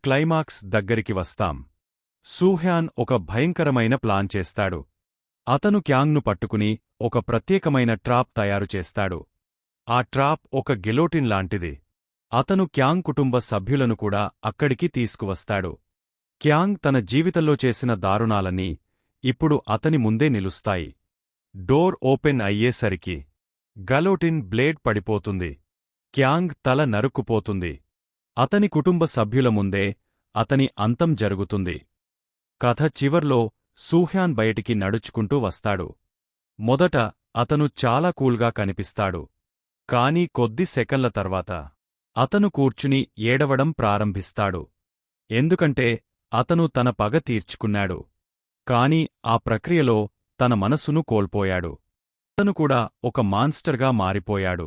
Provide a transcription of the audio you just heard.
Climax దగ్గరికి వస్తాం. సూహ్యాన్ ఒక భయంకరమైన ప్లాన్ చేస్తాడు. అతను క్యాంగ్ను పట్టుకుని ఒక ప్రత్యేకమైన ట్రాప్ తయారు చేస్తాడు. ఆ ట్రాప్ ఒక గిలోటిన్ లాంటిది. అతను క్యాంగ్ కుటుంబ సభ్యులను కూడా అక్కడికి తీసుకువస్తాడు. క్యాంగ్ తన జీవితంలో చేసిన దారుణాలన్నీ ఇప్పుడు అతని ముందే నిలుస్తాయి. డోర్ ఓపెన్ అయ్యేసరికి గలోటిన్ బ్లేడ్ పడిపోతుంది. క్యాంగ్ తల నరుక్కుపోతుంది. అతని కుటుంబ సభ్యుల ముందే అతని అంతం జరుగుతుంది. కథ చివర్లో సూహ్యాన్ బయటికి నడుచుకుంటూ వస్తాడు. మొదట అతను చాలా కూల్గా కనిపిస్తాడు. కాని కొద్ది సెకన్ల తర్వాత అతను కూర్చుని ఏడవడం ప్రారంభిస్తాడు. ఎందుకంటే అతను తన పగ తీర్చుకున్నాడు. కాని ఆ ప్రక్రియలో తన మనసును కోల్పోయాడు. అతను కూడా ఒక మాన్స్టర్గా మారిపోయాడు.